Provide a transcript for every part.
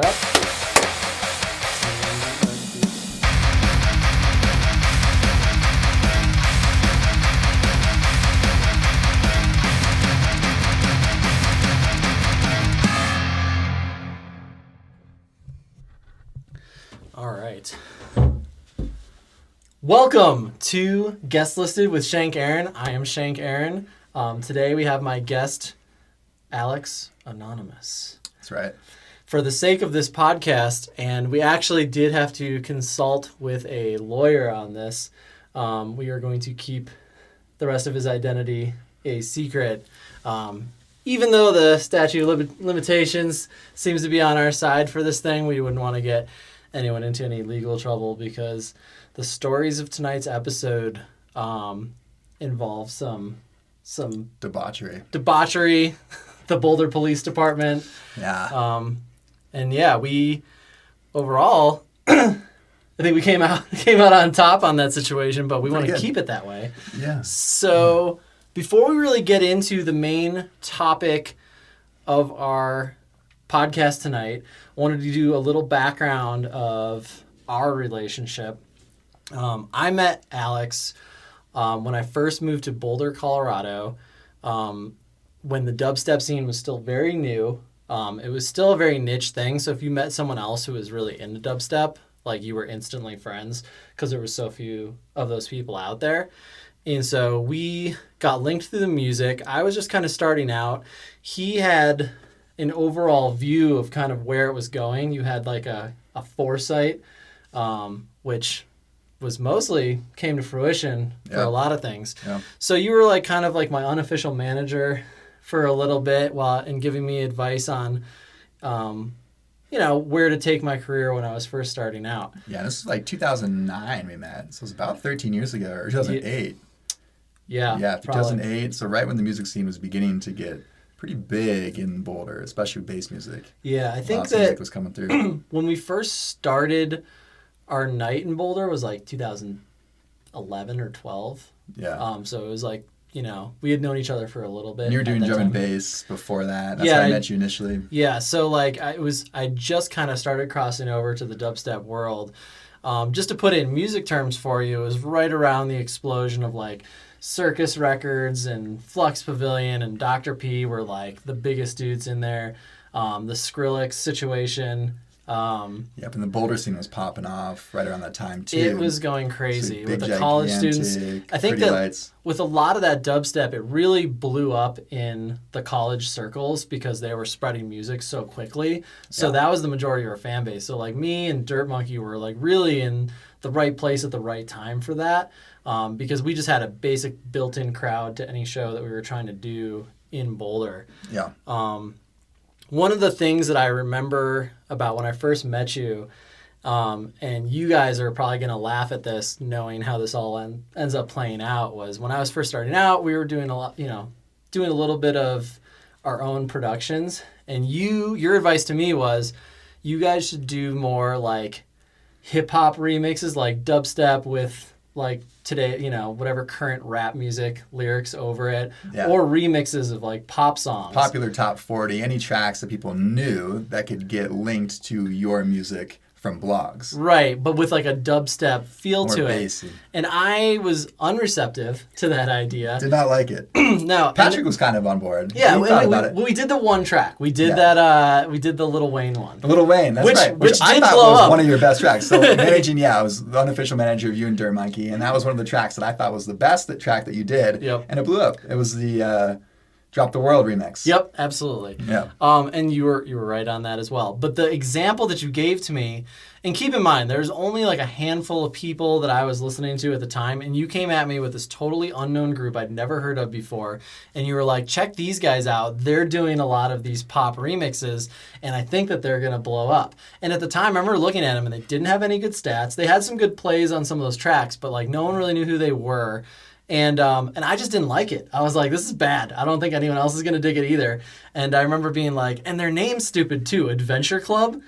Up. All right. Welcome to Guestlisted with Shank Aaron. I am Shank Aaron. Today we have my guest, Alex Anonymous. That's right. For the sake of this podcast, and we actually did have to consult with a lawyer on this, we are going to keep the rest of his identity a secret. Even though the statute of limitations seems to be on our side for this thing, we wouldn't want to get anyone into any legal trouble because the stories of tonight's episode involve some Debauchery. The Boulder Police Department. Yeah. And yeah, we overall, I think we came out on top on that situation, but we want to keep it that way. Yeah. So before we really get into the main topic of our podcast tonight, I wanted to do a little background of our relationship. I met Alex when I first moved to Boulder, Colorado, when the dubstep scene was still very new. It was still a very niche thing, so if you met someone else who was really into dubstep, like you were instantly friends because there were so few of those people out there. And so we got linked through the music. I was just kind of starting out. He had an overall view of kind of where it was going. You had like a foresight, which was mostly came to fruition for a lot of things. Yeah. So you were like kind of like my unofficial manager for a little bit and giving me advice on, where to take my career when I was first starting out. Yeah, this was like 2009 we met. So it was about 13 years ago, or 2008. Yeah, 2008. Probably. So right when the music scene was beginning to get pretty big in Boulder, especially with bass music. Yeah, I think that music was coming through. When we first started our night in Boulder was like 2011 or 12. Yeah. So it was like, we had known each other for a little bit. And you were doing drum and bass before that. That's how I met you initially. Yeah, so like I just kind of started crossing over to the dubstep world. Just to put it in music terms for you, it was right around the explosion of like Circus Records and Flux Pavilion and Dr. P were like the biggest dudes in there. The Skrillex situation. Yep, and the Boulder scene was popping off right around that time too. It was going crazy so with the college students. I think that lights. With a lot of that dubstep, it really blew up in the college circles because they were spreading music so quickly. So that was the majority of our fan base. So like me and Dirt Monkey were like really in the right place at the right time for that because we just had a basic built-in crowd to any show that we were trying to do in Boulder. Yeah. One of the things that I remember about when I first met you, and you guys are probably going to laugh at this knowing how this all ends up playing out, was when I was first starting out, we were doing doing a little bit of our own productions. And your advice to me was you guys should do more like hip hop remixes, like dubstep with like today, whatever current rap music lyrics over it, or remixes of like pop songs. Popular top 40, any tracks that people knew that could get linked to your music from blogs. Right, but with like a dubstep feel more to bassy. It. And I was unreceptive to that idea. Did not like it. No. Patrick was kind of on board. Yeah, we did the one track. We did that, we did the Lil Wayne one. The Lil Wayne, that's right. Which I thought was one of your best tracks. So managing, I was the unofficial manager of you and Dirt Monkey, and that was one of the tracks that I thought was the best track that you did. Yep. And it blew up. It was the Drop the World remix. Yep, absolutely. Yeah. And you were right on that as well. But the example that you gave to me, and keep in mind, there's only like a handful of people that I was listening to at the time, and you came at me with this totally unknown group I'd never heard of before, and you were like, check these guys out. They're doing a lot of these pop remixes, and I think that they're going to blow up. And at the time, I remember looking at them, and they didn't have any good stats. They had some good plays on some of those tracks, but like no one really knew who they were. And I just didn't like it. I was like, this is bad. I don't think anyone else is going to dig it either. And I remember being like, and their name's stupid too, Adventure Club.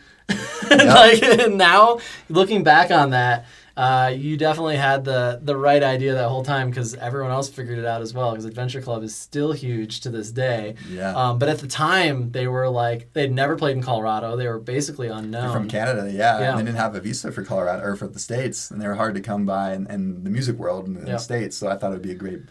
And now looking back on that, You definitely had the right idea that whole time because everyone else figured it out as well because Adventure Club is still huge to this day. Yeah. But at the time, they were like, they'd never played in Colorado. They were basically unknown. They're from Canada, yeah. And they didn't have a visa for Colorado or for the States. And they were hard to come by in the music world in the States. So I thought it would be a great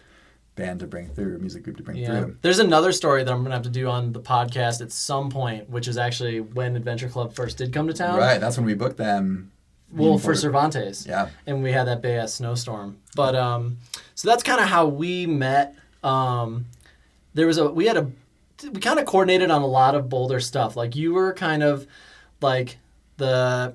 band to bring through, a music group to bring through. There's another story that I'm going to have to do on the podcast at some point, which is actually when Adventure Club first did come to town. Right, that's when we booked them. Well, for Cervantes. Yeah. And we had that big ass snowstorm. But so that's kind of how we met. We kind of coordinated on a lot of Boulder stuff. Like you were kind of like the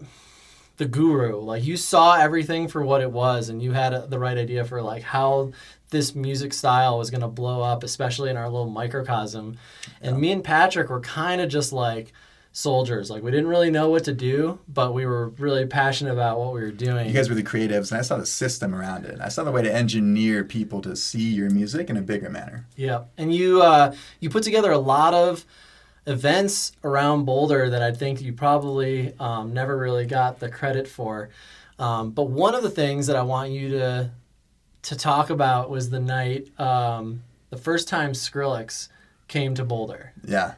guru. Like you saw everything for what it was and you had the right idea for like how this music style was going to blow up, especially in our little microcosm. And me and Patrick were kind of just like soldiers. Like we didn't really know what to do, but we were really passionate about what we were doing. You guys were the creatives, and I saw the system around it. I saw the way to engineer people to see your music in a bigger manner. Yeah, and you put together a lot of events around Boulder that I think you probably never really got the credit for. But one of the things that I want you to talk about was the night, the first time Skrillex came to Boulder. Yeah.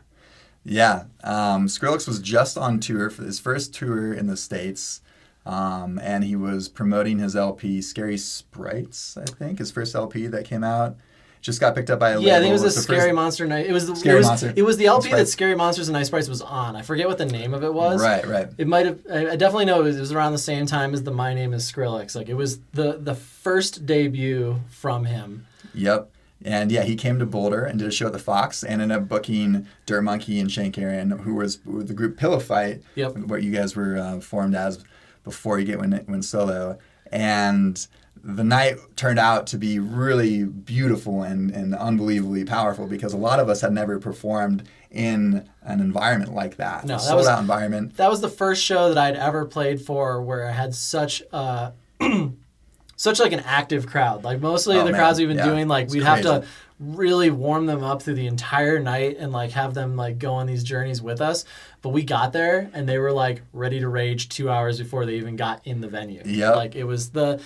Skrillex was just on tour for his first tour in the States, and he was promoting his LP, Scary Sprites, I think, his first LP that came out. Just got picked up by a label. Yeah, I think it was a Scary Monster Night. It was the LP that Scary Monsters and Nice Sprites was on. I forget what the name of it was. Right. It might have. I definitely know it was around the same time as the My Name Is Skrillex. Like it was the first debut from him. Yep. And yeah, he came to Boulder and did a show at the Fox and ended up booking Dirt Monkey and Shank, who was with the group Pillow Fight, what you guys were formed as before you went solo. And the night turned out to be really beautiful and unbelievably powerful because a lot of us had never performed in an environment like that. No, sold out environment. That was the first show that I'd ever played for where I had such like an active crowd. Like mostly crowds we've been doing, like we'd have to really warm them up through the entire night and like have them like go on these journeys with us. But we got there and they were like ready to rage 2 hours before they even got in the venue. Yep. Like it was the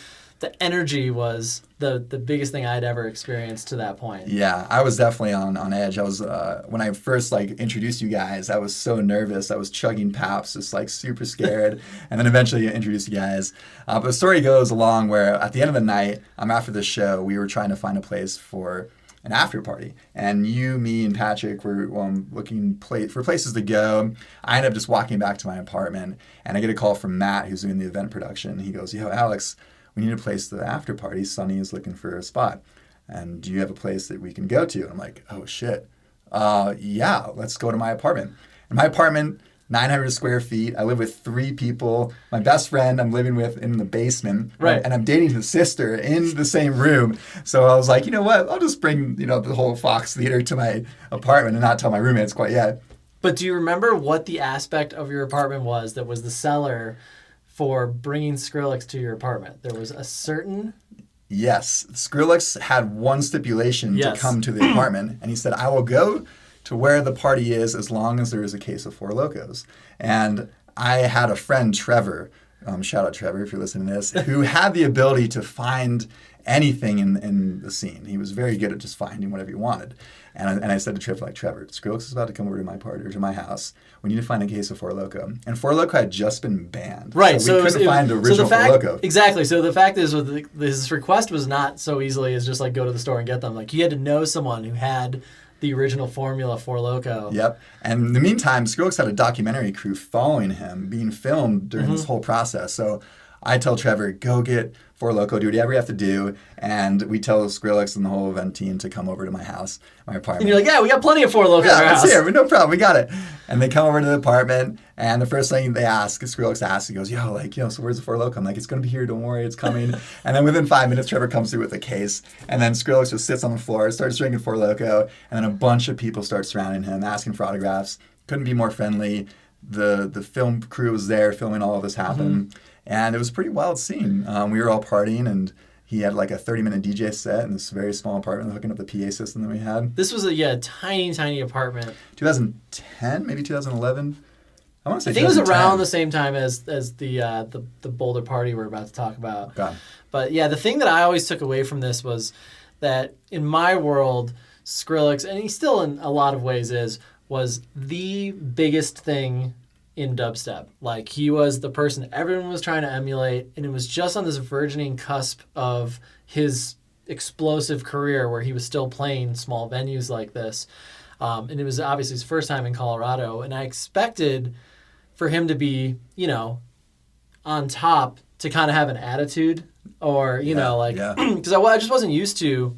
energy was the biggest thing I'd ever experienced to that point. Yeah, I was definitely on edge. I was when I first like introduced you guys, I was so nervous. I was chugging paps, just like super scared. And then eventually introduced you guys. But the story goes along where at the end of the night, after the show, we were trying to find a place for an after party. And you, me, and Patrick were looking for places to go. I ended up just walking back to my apartment, and I get a call from Matt, who's doing the event production. He goes, "Yo, Alex, we need a place for the after party. Sonny is looking for a spot. And do you have a place that we can go to?" And I'm like, "Oh, shit. Yeah, let's go to my apartment." And my apartment, 900 square feet. I live with 3 people. My best friend I'm living with in the basement. Right. And I'm dating his sister in the same room. So I was like, you know what? I'll just bring, the whole Fox Theater to my apartment and not tell my roommates quite yet. But do you remember what the aspect of your apartment was that was the seller for bringing Skrillex to your apartment? There was a certain... Yes. Skrillex had one stipulation to come to the apartment, and he said, "I will go to where the party is as long as there is a case of Four Locos." And I had a friend, Trevor, shout out Trevor if you're listening to this, who had the ability to find anything in the scene. He was very good at just finding whatever he wanted. And I said to Trevor, Skrillex is about to come over to my party or to my house. We need to find a case of Four Loko. And Four Loko had just been banned. Right. So we couldn't find the original Four Loko. Exactly. So the fact is, his request was not so easily as just like go to the store and get them. Like he had to know someone who had the original formula Four Loko. Yep. And in the meantime, Skrillex had a documentary crew following him, being filmed during this whole process. So I tell Trevor, go get Four Loko, do whatever you have to do. And we tell Skrillex and the whole event team to come over to my house, my apartment. And you're like, yeah, we got plenty of Four Loko in our house. Yeah, no problem. We got it. And they come over to the apartment, and the first thing they ask, Skrillex asks, he goes, so where's the Four Loko? I'm like, it's going to be here. Don't worry. It's coming. And then within 5 minutes, Trevor comes through with a case. And then Skrillex just sits on the floor, starts drinking Four Loko. And then a bunch of people start surrounding him, asking for autographs. Couldn't be more friendly. The film crew was there filming all of this happen. And it was a pretty wild scene. We were all partying, and he had like a 30-minute DJ set in this very small apartment hooking up the PA system that we had. This was a tiny, tiny apartment. 2010, maybe 2011. I want to say I think it was 2010. around the same time as the Boulder party we're about to talk about. Okay. But yeah, the thing that I always took away from this was that in my world, Skrillex, and he still in a lot of ways was the biggest thing in dubstep. Like, he was the person everyone was trying to emulate, and it was just on this burgeoning cusp of his explosive career where he was still playing small venues like this. And it was obviously his first time in Colorado, and I expected for him to be, on top, to kind of have an attitude, or, because I just wasn't used to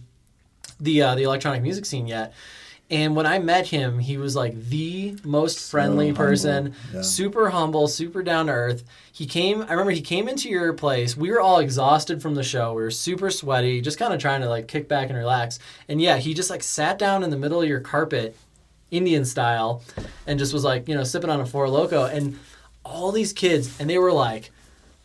the electronic music scene yet. And when I met him, he was like the most friendly person, super humble, super down to earth. I remember he came into your place. We were all exhausted from the show. We were super sweaty, just kind of trying to like kick back and relax. And yeah, he just like sat down in the middle of your carpet, Indian style, and just was like, sipping on a Four Loko. And all these kids, and they were like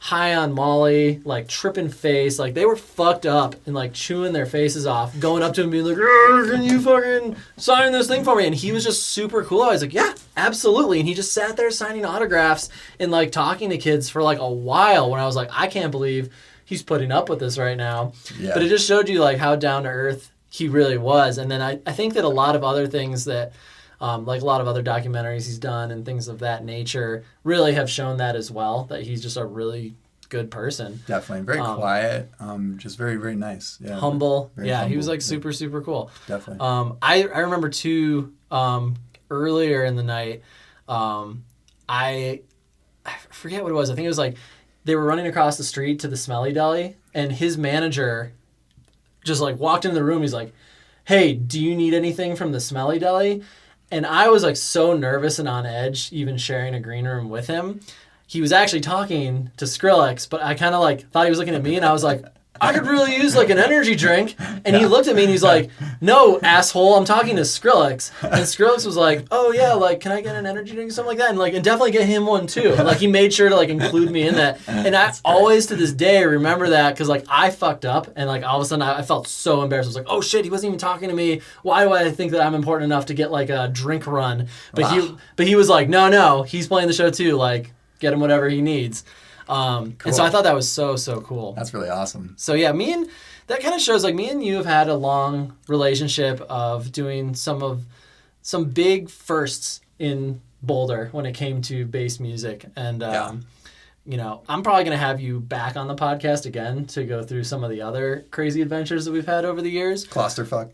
high on Molly, like tripping face, like they were fucked up and like chewing their faces off, going up to him being like, can you fucking sign this thing for me? And he was just super cool. I was like, yeah, absolutely. And he just sat there signing autographs and like talking to kids for like a while, when I was like, I can't believe he's putting up with this right now. Yeah. But it just showed you like how down to earth he really was. And then I think that a lot of other things that like a lot of other documentaries he's done and things of that nature really have shown that as well, that he's just a really good person. Definitely. Very quiet, just very, very nice. Yeah. Humble. Yeah, humble. He was like super, super cool. Definitely. I remember too, earlier in the night, I forget what it was. I think it was like they were running across the street to the Smelly Deli, and his manager just like walked into the room. He's like, hey, do you need anything from the Smelly Deli? And I was like so nervous and on edge, even sharing a green room with him. He was actually talking to Skrillex, but I kind of like thought he was looking at me, and I was like, I could really use like an energy drink. And he looked at me and he's like, no, asshole, I'm talking to Skrillex. And Skrillex was like, oh yeah, like, can I get an energy drink or something like that? And definitely get him one too. And, like, he made sure to like include me in that. And I always to this day remember that, because like I fucked up, and like all of a sudden I felt so embarrassed. I was like, oh shit, he wasn't even talking to me. Why do I think that I'm important enough to get like a drink run? But he was like, no, he's playing the show too. Like, get him whatever he needs. Cool. And so I thought that was so cool. That's really awesome. So yeah, that kind of shows like me and you have had a long relationship of doing some big firsts in Boulder when it came to bass music. And, I'm probably going to have you back on the podcast again to go through some of the other crazy adventures that we've had over the years. Clusterfuck.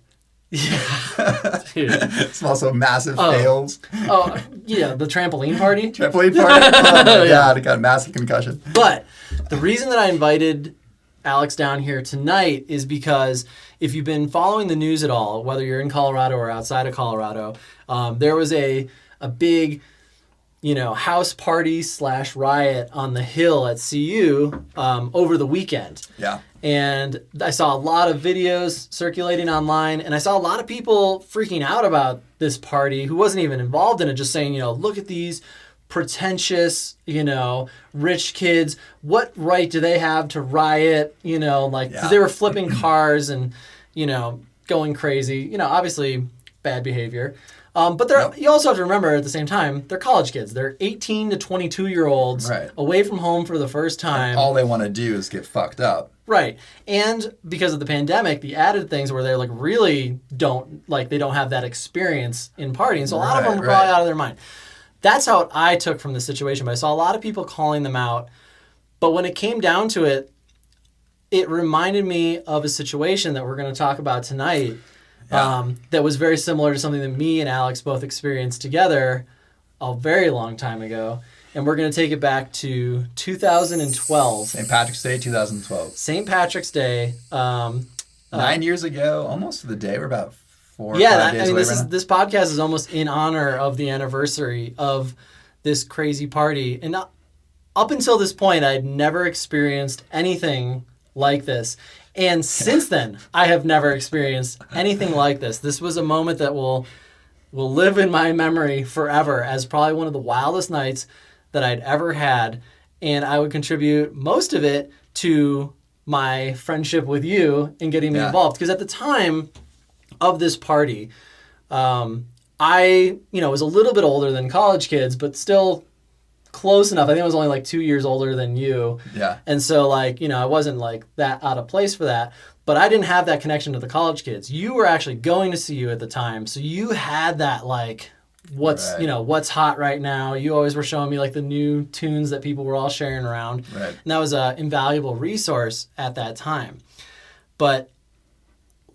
Yeah. Dude. It's also massive fails. Oh, yeah, the trampoline party. Oh my God, it got a massive concussion. But the reason that I invited Alex down here tonight is because if you've been following the news at all, whether you're in Colorado or outside of Colorado, there was a big, house party / riot on the hill at CU over the weekend. Yeah. And I saw a lot of videos circulating online, and I saw a lot of people freaking out about this party who wasn't even involved in it, just saying, look at these pretentious, rich kids. What right do they have to riot? Because they were flipping cars and, going crazy. Obviously bad behavior. But you also have to remember at the same time, they're college kids. They're 18 to 22-year-olds away from home for the first time. And all they want to do is get fucked up. Right. And because of the pandemic, the added things where they're like really they don't have that experience in partying. So a lot of them are probably out of their mind. That's how I took from the situation. But I saw a lot of people calling them out. But when it came down to it, it reminded me of a situation that we're going to talk about tonight. Yeah. That was very similar to something that me and Alex both experienced together a very long time ago. And we're going to take it back to 2012. St. Patrick's Day, 2012. St. Patrick's Day. 9 years ago, almost to the day. We're about 4 or 5 days away. This podcast is almost in honor of the anniversary of this crazy party. And up until this point, I'd never experienced anything like this. And since then, I have never experienced anything like this. This was a moment that will live in my memory forever as probably one of the wildest nights that I'd ever had. And I would contribute most of it to my friendship with you and getting me involved. Because at the time of this party, I was a little bit older than college kids, but still close enough. I think I was only like 2 years older than you. Yeah. And so like, you know, I wasn't like that out of place for that. But I didn't have that connection to the college kids. You were actually going to CU at the time. So you had that like, what's, you know, what's hot right now. You always were showing me like the new tunes that people were all sharing around. Right. And that was an invaluable resource at that time. But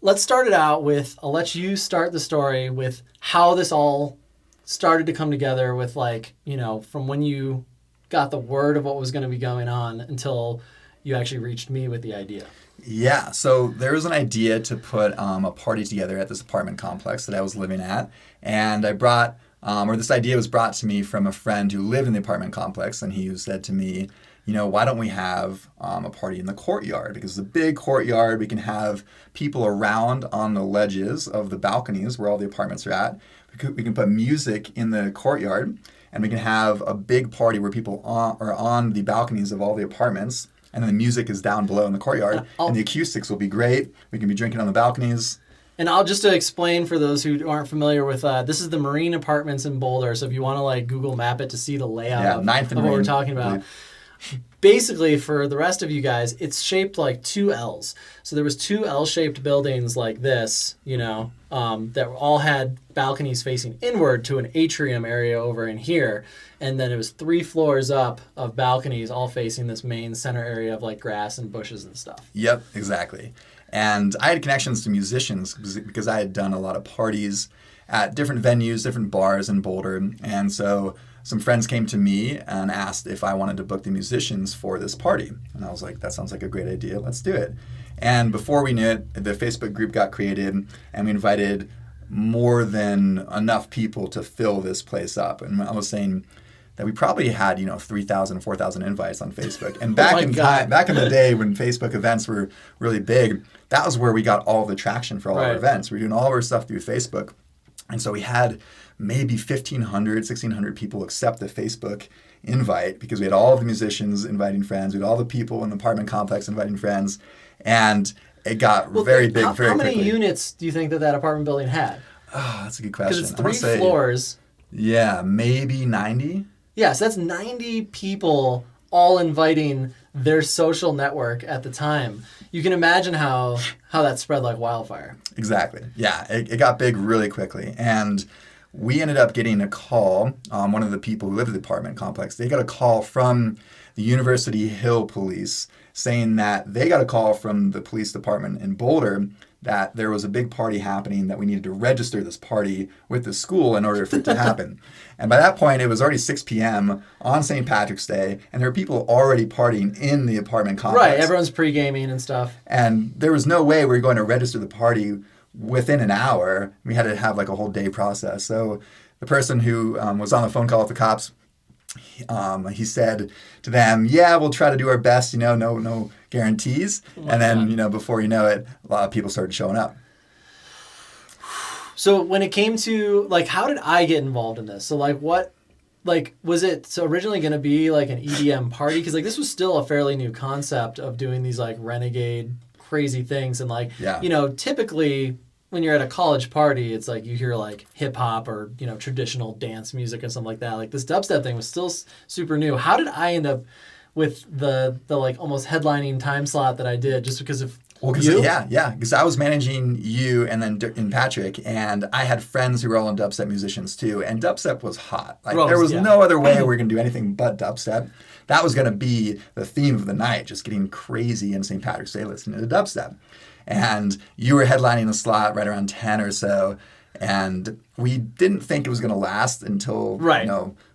let's start it out with, I'll let you start the story with how this all started to come together with like, you know, from when you got the word of what was going to be going on until you actually reached me with the idea. Yeah, so there was an idea to put a party together at this apartment complex that I was living at. And I brought, or this idea was brought to me from a friend who lived in the apartment complex. And he said to me, you know, why don't we have a party in the courtyard? Because it's a big courtyard. We can have people around on the ledges of the balconies where all the apartments are at. We can put music in the courtyard, and we can have a big party where people are on the balconies of all the apartments, and then the music is down below in the courtyard, and the acoustics will be great. We can be drinking on the balconies. And I'll just to explain for those who aren't familiar with, this is the Marine Apartments in Boulder. So if you want to like Google map it to see the layout of what we're talking about. Basically, for the rest of you guys, it's shaped like two L's. So there was two L-shaped buildings like this, you know, that all had balconies facing inward to an atrium area over in here. And then it was 3 floors up of balconies all facing this main center area of like grass and bushes and stuff. Yep, exactly. And I had connections to musicians because I had done a lot of parties at different venues, different bars in Boulder. And so some friends came to me and asked if I wanted to book the musicians for this party. And I was like, that sounds like a great idea. Let's do it. And before we knew it, the Facebook group got created, and we invited more than enough people to fill this place up. And I was saying that we probably had, 3,000, 4,000 invites on Facebook. And back in the day when Facebook events were really big, that was where we got all the traction for all our events. We were doing all of our stuff through Facebook. And so we had maybe 1,500, 1,600 people accept the Facebook invite because we had all of the musicians inviting friends. We had all the people in the apartment complex inviting friends. And it got very big very quickly. How many units do you think that apartment building had? Oh, that's a good question. Because it's 3 floors. Yeah, maybe 90. Yeah, so that's 90 people all inviting their social network at the time. You can imagine how that spread like wildfire. Exactly. Yeah, it got big really quickly. And we ended up getting a call. One of the people who lived at the apartment complex, they got a call from the University Hill Police saying that they got a call from the police department in Boulder that there was a big party happening, that we needed to register this party with the school in order for it to happen. And by that point, it was already 6 p.m. on St. Patrick's Day, and there were people already partying in the apartment complex. Right, everyone's pre-gaming and stuff. And there was no way we were going to register the party within an hour. We had to have like a whole day process. So the person who was on the phone call with the cops, he said to them, yeah, we'll try to do our best, no guarantees. And then, before you know it, a lot of people started showing up. So when it came to, like, how did I get involved in this? So, was it originally going to be, like, an EDM party? Because, this was still a fairly new concept of doing these, renegade, crazy things. And, typically when you're at a college party, it's like you hear, hip-hop or, traditional dance music and something like that. This dubstep thing was still super new. How did I end up with the almost headlining time slot that I did just because of you? Yeah, because I was managing you and then Patrick, and I had friends who were all dubstep musicians too, and dubstep was hot. There was no other way we were going to do anything but dubstep. That was going to be the theme of the night, just getting crazy in St. Patrick's Day listening to dubstep. And you were headlining the slot right around 10 or so, and we didn't think it was going to last until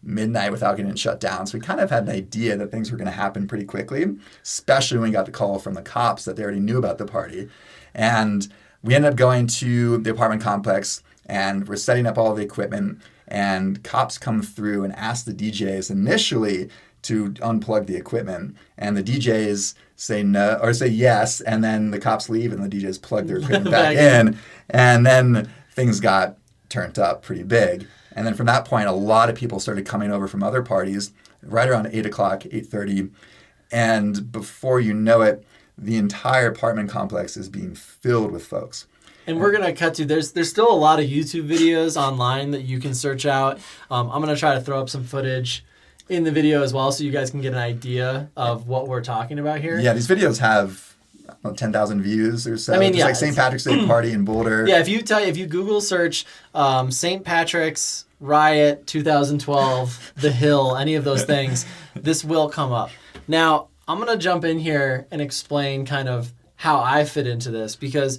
midnight without getting shut down. So we kind of had an idea that things were going to happen pretty quickly, especially when we got the call from the cops that they already knew about the party. And we ended up going to the apartment complex, and we're setting up all the equipment, and cops come through and ask the DJs initially to unplug the equipment, and the DJs say no or say yes, and then the cops leave and the DJs plug their equipment back in, and then things got turned up pretty big. And then from that point, a lot of people started coming over from other parties right around 8 o'clock, 8:30, and before you know it, the entire apartment complex is being filled with folks. And we're going to cut to, there's still a lot of YouTube videos online that you can search out. I'm going to try to throw up some footage in the video as well, so you guys can get an idea of what we're talking about here. Yeah, these videos have 10,000 views or so. I mean, There's yeah, like St. Patrick's Day party in Boulder. Yeah, if you Google search St. Patrick's Riot 2012, The Hill, any of those things, this will come up. Now, I'm going to jump in here and explain kind of how I fit into this, because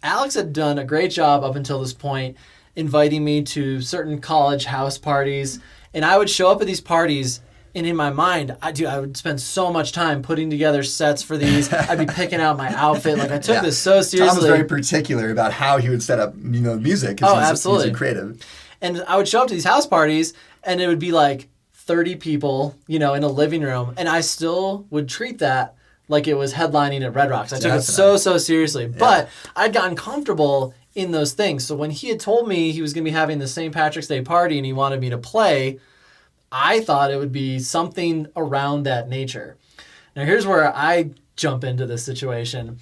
Alex had done a great job up until this point inviting me to certain college house parties, and I would show up at these parties, and in my mind, I would spend so much time putting together sets for these. I'd be picking out my outfit. Like, I took this so seriously. Tom was very particular about how he would set up, music. Oh, absolutely. He's creative. And I would show up to these house parties, and it would be like 30 people, in a living room, and I still would treat that like it was headlining at Red Rocks. I took it so seriously. Yeah. But I'd gotten comfortable in those things. So when he had told me he was going to be having the St. Patrick's Day party and he wanted me to play, I thought it would be something around that nature. Now here's where I jump into this situation.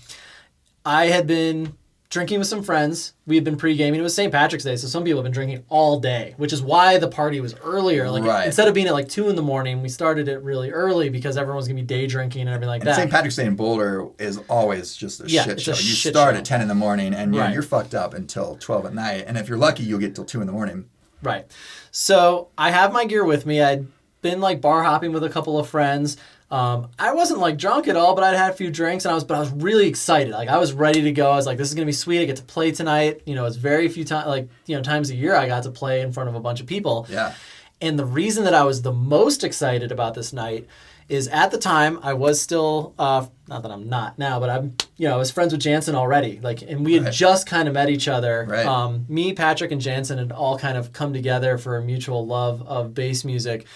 I had been drinking with some friends. We had been pre-gaming. It was St. Patrick's Day, so some people have been drinking all day, which is why the party was earlier. Like, instead of being at like 2 a.m, we started it really early because everyone was going to be day drinking and everything like that. St. Patrick's Day in Boulder is always just a shit show. You shit start show at 10 a.m. and you're fucked up until 12 at night. And if you're lucky, you'll get till 2 a.m. Right. So I have my gear with me. I'd been like bar hopping with a couple of friends. I wasn't like drunk at all, but I'd had a few drinks, and I was really excited. Like, I was ready to go. I was like, this is gonna be sweet. I get to play tonight. It's very few times a year I got to play in front of a bunch of people. Yeah. And the reason that I was the most excited about this night is at the time I was still not that I'm not now, but I was friends with Jansen already. Like, and we had just kind of met each other. Right. Me, Patrick, and Jansen had all kind of come together for a mutual love of bass music.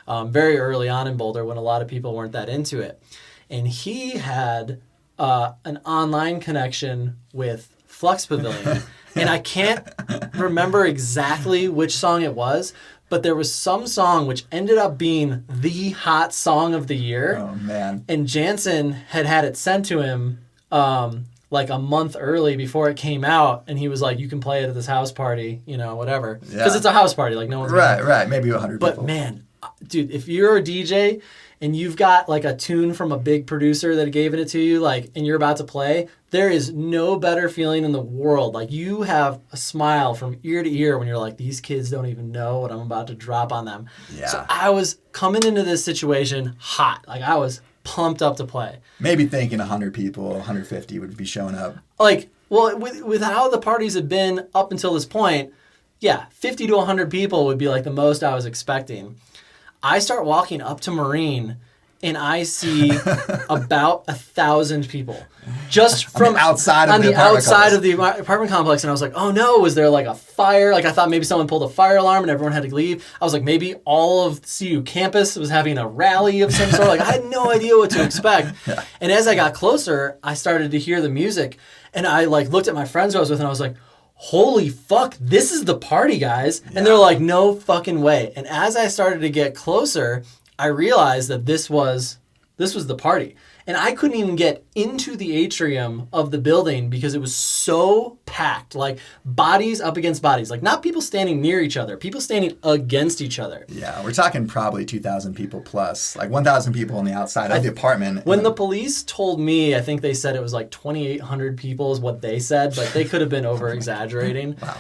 Very early on in Boulder when a lot of people weren't that into it. And he had an online connection with Flux Pavilion. And I can't remember exactly which song it was, but there was some song which ended up being the hot song of the year. Oh, man. And Jansen had it sent to him like a month early before it came out, and he was like, you can play it at this house party, whatever. Because it's a house party, like no one's Right, maybe 100 people. But man, dude, if you're a DJ and you've got like a tune from a big producer that gave it to you, like, and you're about to play, there is no better feeling in the world. Like, you have a smile from ear to ear when you're like, these kids don't even know what I'm about to drop on them. Yeah. So I was coming into this situation hot. Like, I was pumped up to play. Maybe thinking 100 people, 150 would be showing up. Like, well, with how the parties had been up until this point, 50 to 100 people would be like the most I was expecting. I start walking up to Marine, and I see about 1,000 people just from outside of the apartment complex. And I was like, oh no, was there like a fire? Like, I thought maybe someone pulled a fire alarm and everyone had to leave. I was like, maybe all of CU campus was having a rally of some sort. Like, I had no idea what to expect. Yeah. And as I got closer, I started to hear the music, and I like looked at my friends who I was with, and I was like, holy fuck, this is the party, guys. Yeah. And they're like, no fucking way. And as I started to get closer, I realized that this was the party. And I couldn't even get into the atrium of the building because it was so packed. Like, bodies up against bodies. Like, not people standing near each other, people standing against each other. Yeah, we're talking probably 2,000 people plus. Like 1,000 people on the outside of the apartment. When the police told me, I think they said it was like 2,800 people is what they said, but they could have been over-exaggerating. Wow.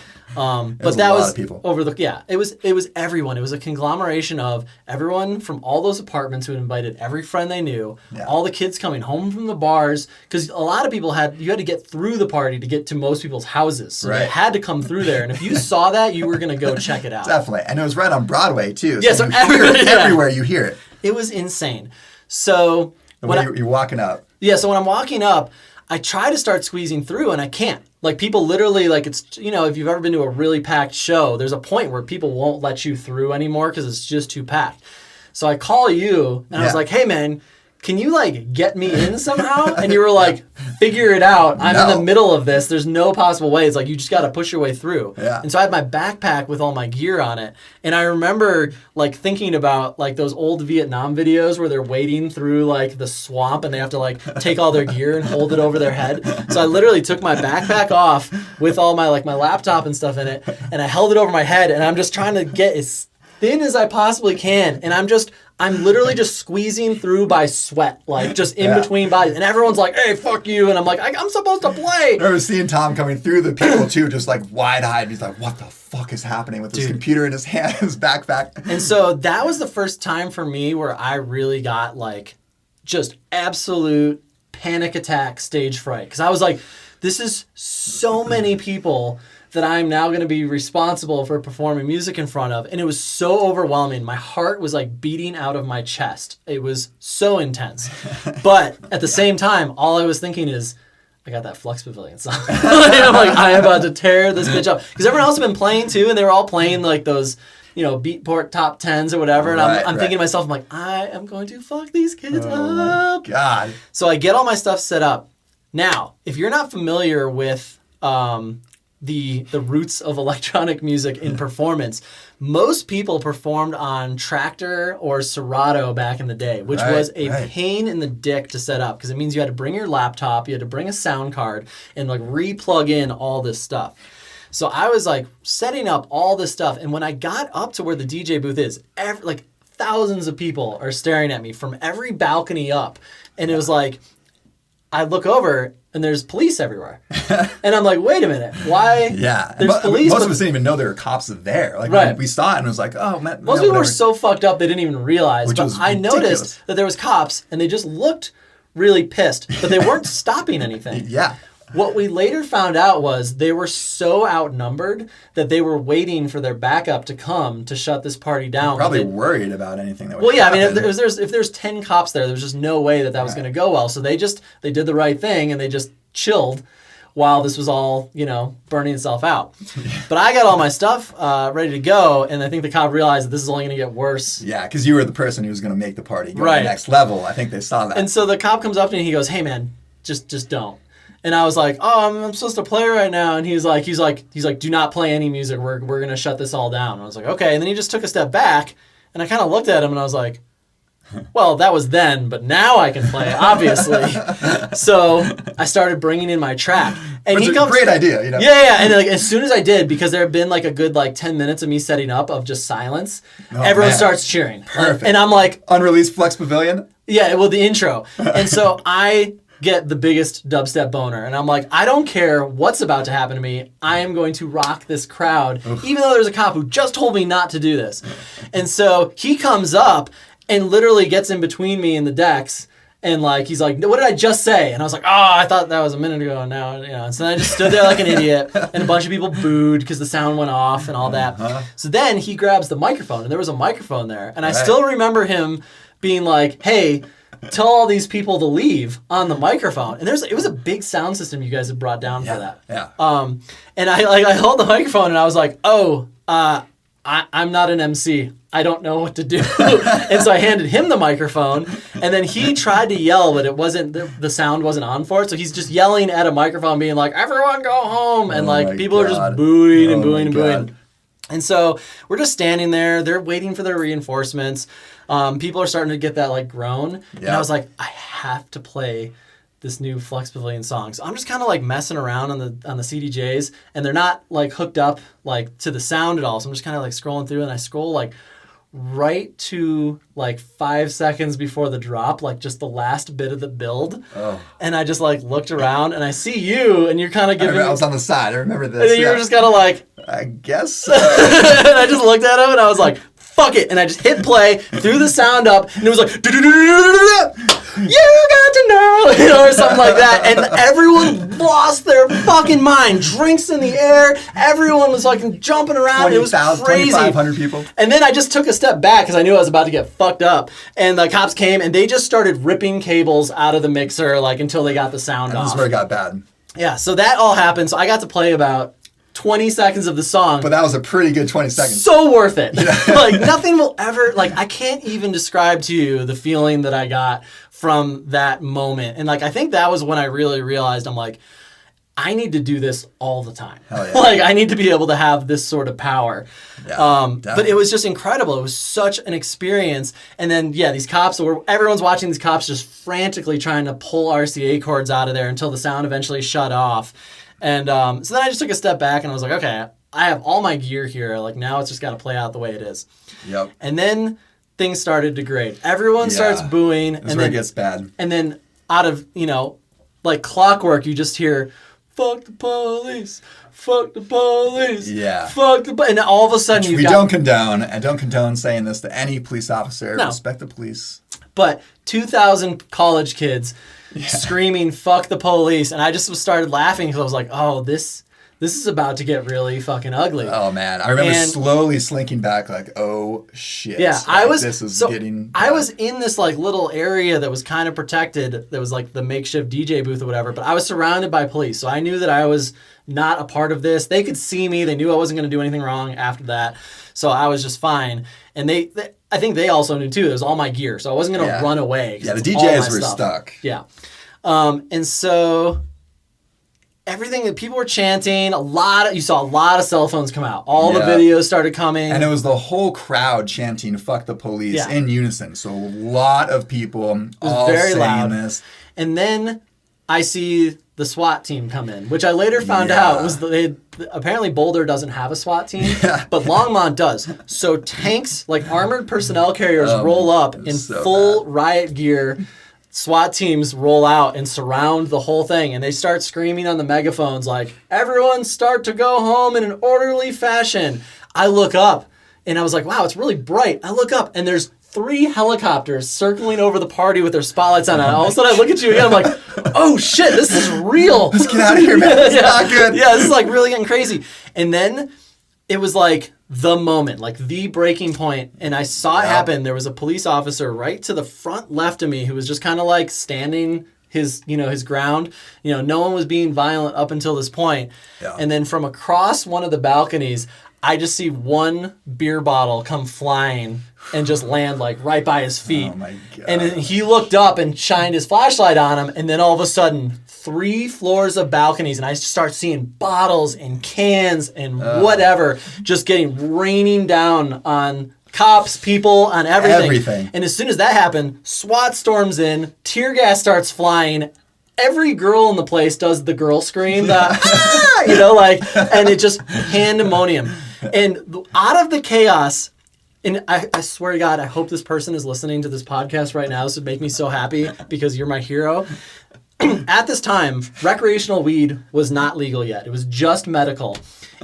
But that was people. It was everyone. It was a conglomeration of everyone from all those apartments who had invited every friend they knew, all the kids coming home from the bars, because a lot of people had to get through the party to get to most people's houses. So they had to come through there. And if you saw that, you were going to go check it out. Definitely. And it was right on Broadway, too. Yeah, so everywhere you hear it. It was insane. So when you're walking up. Yeah, so when I'm walking up, I try to start squeezing through, and I can't. Like, people literally, like, it's, if you've ever been to a really packed show, there's a point where people won't let you through anymore because it's just too packed. So I call you, and I was like, hey, man, can you, like, get me in somehow? And you were like, figure it out. I'm in the middle of this. There's no possible way. It's like, you just got to push your way through. Yeah. And so I had my backpack with all my gear on it. And I remember, like, thinking about, like, those old Vietnam videos where they're wading through, like, the swamp and they have to, like, take all their gear and hold it over their head. So I literally took my backpack off with all my, like, my laptop and stuff in it, and I held it over my head, and I'm just trying to get as thin as I possibly can, and I'm literally just squeezing through by sweat, like just in between bodies, and everyone's like, "Hey, fuck you," and I'm like, "I'm supposed to play." I remember seeing Tom coming through the people too, just like wide-eyed. He's like, "What the fuck is happening with this computer in his hand, his backpack?" And so that was the first time for me where I really got like just absolute panic attack stage fright, because I was like, this is so many people that I'm now going to be responsible for performing music in front of, and it was so overwhelming. My heart was like beating out of my chest. It was so intense. But at the same time, all I was thinking is, I got that Flux Pavilion song. I'm like, I am about to tear this bitch up, because everyone else had been playing too, and they were all playing like those, you know, Beatport top 10s or whatever, and I'm thinking to myself, I'm like, I am going to fuck these kids up. Oh my God. So I get all my stuff set up. Now, if you're not familiar with the roots of electronic music in performance, most people performed on Tractor or Serato back in the day, which was a pain in the dick to set up, because it means you had to bring your laptop, you had to bring a sound card, and like re-plug in all this stuff. So I was like setting up all this stuff, and when I got up to where the DJ booth is, like thousands of people are staring at me from every balcony up, and it was like, I look over and there's police everywhere, and I'm like, wait a minute, why? Yeah, there's police. Most of us didn't even know there were cops there. Like we saw it and it was like, oh man. Most people were so fucked up they didn't even realize. Which but was I ridiculous. noticed that there was cops, and they just looked really pissed, but they weren't stopping anything. Yeah. What we later found out was they were so outnumbered that they were waiting for their backup to come to shut this party down. Probably worried about anything that would Well, yeah, happen. I mean, if there's 10 cops there was just no way that was going to go well. So they did the right thing, and they just chilled while this was all, you know, burning itself out. But I got all my stuff ready to go, and I think the cop realized that this is only going to get worse. Yeah, because you were the person who was going to make the party go to Right. the next level. I think they saw that. And so the cop comes up to me and he goes, "Hey man, just don't." And I was like, "Oh, I'm supposed to play right now." And he's like, "Do not play any music. We're going to shut this all down." And I was like, "Okay." And then he just took a step back, and I kind of looked at him and I was like, well, that was then, but now I can play, obviously. So I started bringing in my track. And It's a great idea, you know? Yeah. And like, as soon as I did, because there had been like a good 10 minutes of me setting up of just silence, everyone starts cheering. Perfect. And I'm like... Unreleased Flex Pavilion? Yeah, well, the intro. And so I get the biggest dubstep boner. And I'm like, I don't care what's about to happen to me. I am going to rock this crowd, even though there's a cop who just told me not to do this. And so he comes up and literally gets in between me and the decks, and he's like, "What did I just say?" And I was like, "Oh, I thought that was a minute ago." And now, and so then I just stood there like an idiot, and a bunch of people booed because the sound went off and all that. So then he grabs the microphone, and there was a microphone there, and I still remember him being like, "Hey, tell all these people to leave" on the microphone. And it was a big sound system you guys had brought down for that. Yeah. And I held the microphone, and I was like, "Oh, I'm not an MC. I don't know what to do." And so I handed him the microphone, and then he tried to yell, but it wasn't, the sound wasn't on for it. So he's just yelling at a microphone being like, "Everyone go home." And people are just booing and booing and booing. And so we're just standing there. They're waiting for their reinforcements. People are starting to get that groan. Yeah. And I was like, I have to play this new Flux Pavilion song. So I'm just kind of messing around on the CDJs, and they're not hooked up to the sound at all. So I'm just kind of scrolling through, and I scroll right to 5 seconds before the drop, just the last bit of the build. Oh. And I just looked around, and I see you, and you're kind of giving... I was on the side. I remember this. And you were just kind of I guess so. And I just looked at him, and I was like, fuck it. And I just hit play, threw the sound up, and it was like, "You got to know," or something like that. And everyone lost their fucking mind. Drinks in the air. Everyone was jumping around. It was crazy. 2,500 people. And then I just took a step back because I knew I was about to get fucked up. And the cops came, and they just started ripping cables out of the mixer until they got the sound off. This is where it got bad. Yeah, so that all happened. So I got to play about 20 seconds of the song. But that was a pretty good 20 seconds. So worth it. Yeah. Nothing will ever, I can't even describe to you the feeling that I got from that moment. And I think that was when I really realized, I'm like, I need to do this all the time. Hell yeah. I need to be able to have this sort of power. Yeah, but it was just incredible. It was such an experience. And then, these cops, everyone's watching these cops just frantically trying to pull RCA cords out of there until the sound eventually shut off. And so then I just took a step back, and I was like, okay, I have all my gear here. Like, now it's just got to play out the way it is. Yep. And then things started to degrade. Everyone starts booing. That's where it gets bad. And then out of, like clockwork, you just hear, fuck the police. Fuck the police. Yeah. Fuck the police. And all of a sudden we don't condone. I don't condone saying this to any police officer. No. Respect the police. But 2,000 college kids screaming, fuck the police. And I just started laughing because I was like, oh, this is about to get really fucking ugly. Oh, man. I remember slowly slinking back like, oh, shit. Yeah, like, this is getting... I was in this like little area that was kind of protected. That was like the makeshift DJ booth or whatever. But I was surrounded by police. So I knew that I was not a part of this. They could see me. They knew I wasn't going to do anything wrong after that. So I was just fine. And I think they also knew too. It was all my gear. So I wasn't going to run away. Yeah, the DJs were stuck. Yeah. And so... everything that people were chanting, you saw a lot of cell phones come out. All the videos started coming. And it was the whole crowd chanting, fuck the police in unison. So a lot of people all very saying loud. This. And then I see the SWAT team come in, which I later found out was apparently Boulder doesn't have a SWAT team, but Longmont does. So tanks, like armored personnel carriers, roll up in full riot gear. SWAT teams roll out and surround the whole thing, and they start screaming on the megaphones like, everyone start to go home in an orderly fashion. I look up, and I was like, wow, it's really bright. I look up, and there's 3 helicopters circling over the party with their spotlights on it. All of a sudden, I look at you again, I'm like, oh shit, this is real. Let's get out of here, man. It's not good. Yeah, this is like really getting crazy. And then it was like the moment, like the breaking point, and I saw it happen. There was a police officer right to the front left of me who was just kind of like standing his ground. No one was being violent up until this point. Yeah. And then from across one of the balconies, I just see one beer bottle come flying and just land like right by his feet. Oh my God. And then he looked up and shined his flashlight on him, and then all of a sudden 3 floors of balconies, and I start seeing bottles and cans and whatever just raining down on cops, people, on everything. And as soon as that happened, SWAT storms in, tear gas starts flying. Every girl in the place does the girl scream, and it just pandemonium. And out of the chaos, and I swear to God, I hope this person is listening to this podcast right now. This would make me so happy because you're my hero. At this time, recreational weed was not legal yet. It was just medical.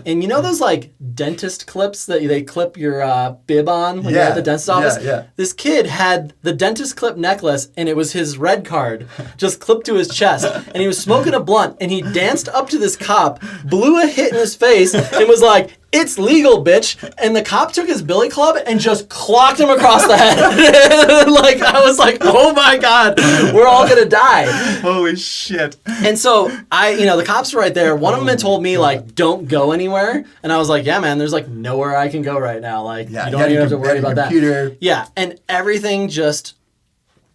And those like dentist clips that they clip your bib on when you're at the dentist office? Yeah. This kid had the dentist clip necklace, and it was his red card just clipped to his chest. And he was smoking a blunt, and he danced up to this cop, blew a hit in his face, and was like, it's legal, bitch. And the cop took his billy club and just clocked him across the head. I was like, oh my God, we're all going to die. Holy shit. And so the cops were right there. One of them had told me don't go anywhere. And I was like, yeah, man, there's nowhere I can go right now. You don't even have to worry about that. Yeah. And everything just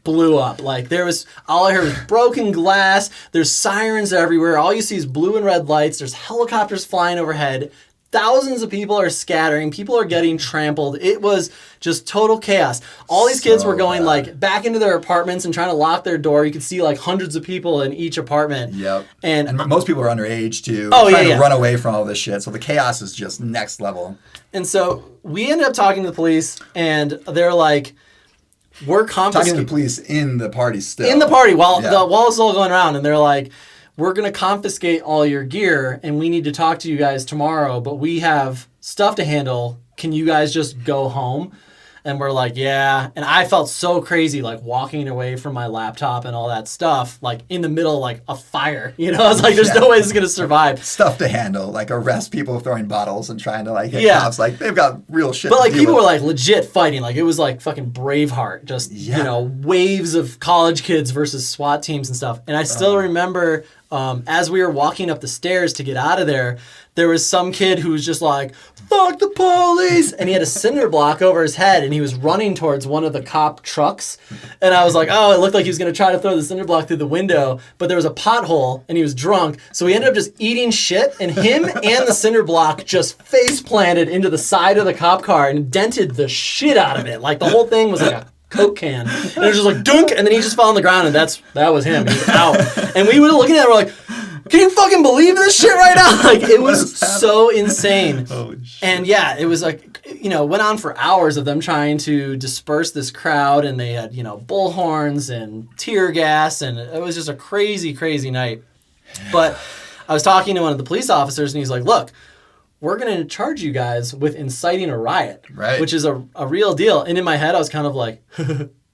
blew up. All I heard was broken glass. There's sirens everywhere. All you see is blue and red lights. There's helicopters flying overhead. Thousands of people are scattering. People are getting trampled. It was just total chaos. All these kids were going back into their apartments and trying to lock their door. You could see hundreds of people in each apartment. Yep. And most people are underage too. Trying to run away from all this shit. So the chaos is just next level. And so we ended up talking to the police, and they're like, we're confiscating. Talking to the police in the party still. In the party while the wall is all going around, and they're like, we're going to confiscate all your gear, and we need to talk to you guys tomorrow, but we have stuff to handle. Can you guys just go home? And we're like, yeah. And I felt so crazy, walking away from my laptop and all that stuff, in the middle of, a fire. I was like, there's no way this is going to survive. Stuff to handle, arrest people throwing bottles and trying to, hit cops. They've got real shit but, to deal people with. were, legit fighting. It was, fucking Braveheart. Just, waves of college kids versus SWAT teams and stuff. And I still remember... as we were walking up the stairs to get out of there was some kid who was just like, fuck the police! And he had a cinder block over his head, and he was running towards one of the cop trucks. And I was like, oh, it looked like he was going to try to throw the cinder block through the window, but there was a pothole, and he was drunk. So he ended up just eating shit, and him and the cinder block just face planted into the side of the cop car and dented the shit out of it. The whole thing was like a Coke can. And it was just dunk, and then he just fell on the ground, and that was him. He was out. And we were looking at it, we're like, can you fucking believe this shit right now? Like, it was so insane. Holy shit. And yeah, it was like, you know, went on for hours of them trying to disperse this crowd, and they had, you know, bullhorns and tear gas, and it was just a crazy, crazy night. But I was talking to one of the police officers, and he's like, look, we're going to charge you guys with inciting a riot, right? Which is a real deal. And in my head, I was kind of like,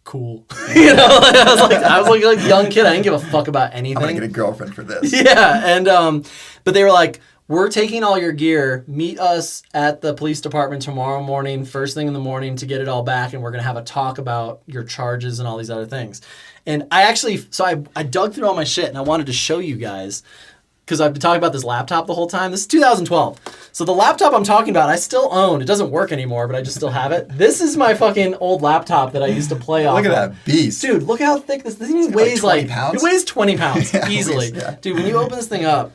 cool. You know, I was like a young kid. I didn't give a fuck about anything. I'm going to get a girlfriend for this. Yeah. And, but they were like, we're taking all your gear. Meet us at the police department tomorrow morning, first thing in the morning, to get it all back. And we're going to have a talk about your charges and all these other things. And I actually, so I dug through all my shit, and I wanted to show you guys, because I've been talking about this laptop the whole time. This is 2012. So the laptop I'm talking about, I still own. It doesn't work anymore, but I just still have it. This is my fucking old laptop that I used to play off. Look at that beast. Dude, look how thick this thing weighs. Like 20 pounds? It weighs 20 pounds Yeah, easily. least, yeah. Dude, when you open this thing up,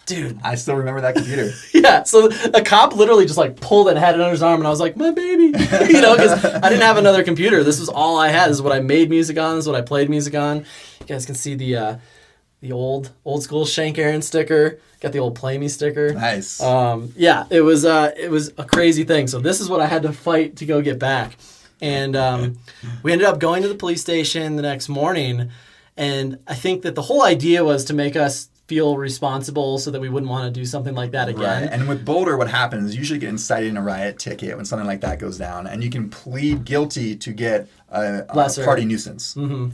dude. I still remember that computer. Yeah, so a cop literally just like pulled it and had it under his arm, and I was like, my baby. You know, because I didn't have another computer. This was all I had. This is what I made music on. This is what I played music on. You guys can see the old school Shank sticker. Got the old Play Me sticker. Nice. Yeah, it was a crazy thing. So this is what I had to fight to go get back. And we ended up going to the police station the next morning, and I think that the whole idea was to make us feel responsible so that we wouldn't want to do something like that again. Right. And with Boulder, what happens is you usually get incited in a riot ticket when something like that goes down, and you can plead guilty to get a party nuisance. Mm-hmm.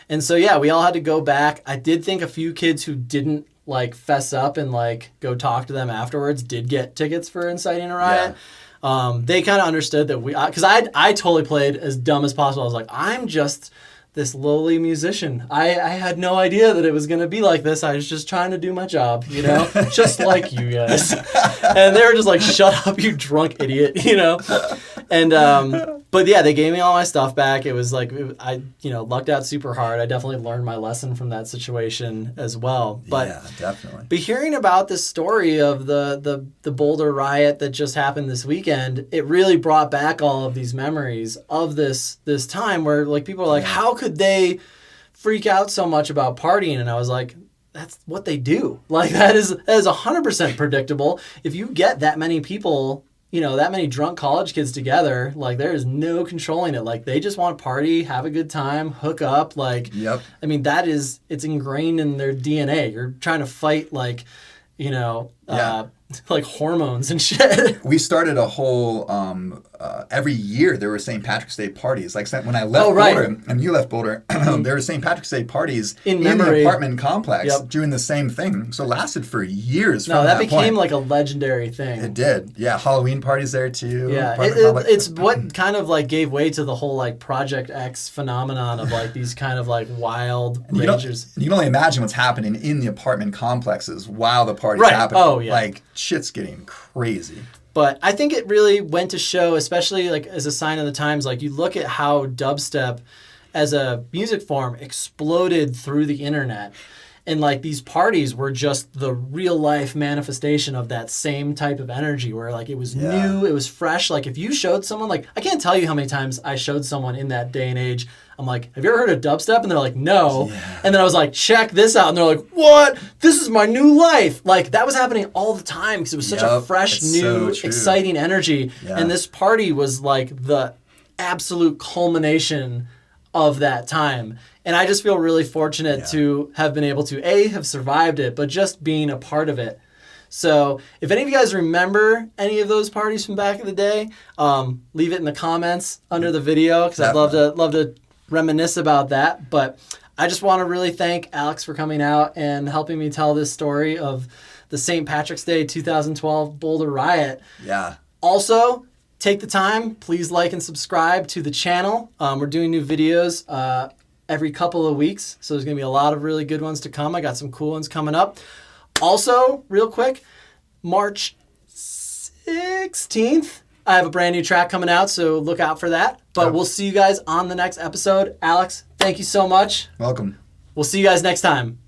And so, yeah, we all had to go back. I did think a few kids who didn't like fess up and like go talk to them afterwards did get tickets for inciting a riot. Yeah. They kind of understood that because I totally played as dumb as possible. I was like, I'm just this lowly musician. I had no idea that it was going to be like this. I was just trying to do my job, you know, just like you guys. And they were just like, shut up, you drunk idiot, you know. And but yeah, they gave me all my stuff back. It was like I lucked out super hard. I definitely learned my lesson from that situation as well. But yeah, definitely. But hearing about this story of the Boulder riot that just happened this weekend, it really brought back all of these memories of this time where like people are like, how could they freak out so much about partying? And I was like, that's what they do. Like that is 100% predictable. If you get that many people, you know, that many drunk college kids together, like there is no controlling it. Like they just want to party, have a good time, hook up. Like, yep. I mean, it's ingrained in their DNA. You're trying to fight like, you know, like hormones and shit. We started a whole, every year there were St. Patrick's Day parties. Like when I left Boulder and you left Boulder, there were St. Patrick's Day parties in the apartment complex doing the same thing. So it lasted for years. No, that became like a legendary thing. It did. Yeah, Halloween parties there too. Yeah, it's what kind of like gave way to the whole like Project X phenomenon of like these kind of like wild ragers. You can only imagine what's happening in the apartment complexes while the party's happening. Oh, yeah. Like shit's getting crazy. But I think it really went to show, especially like as a sign of the times, like you look at how dubstep as a music form exploded through the internet. And like these parties were just the real life manifestation of that same type of energy where like it was new, it was fresh. Like if you showed someone, like I can't tell you how many times I showed someone in that day and age, I'm like, have you ever heard of dubstep? And they're like, no. Yeah. And then I was like, check this out. And they're like, what? This is my new life. Like that was happening all the time because it was such a fresh, new, exciting energy. Yeah. And this party was like the absolute culmination of that time. And I just feel really fortunate to have been able to, have survived it, but just being a part of it. So if any of you guys remember any of those parties from back in the day, leave it in the comments under the video because I'd love to reminisce about that. But I just want to really thank Alex for coming out and helping me tell this story of the St. Patrick's Day 2012 Boulder Riot. Yeah. Also, take the time, please like and subscribe to the channel. We're doing new videos every couple of weeks, so there's going to be a lot of really good ones to come. I got some cool ones coming up. Also, real quick, March 16th, I have a brand new track coming out, so look out for that. But we'll see you guys on the next episode. Alex, thank you so much. Welcome. We'll see you guys next time.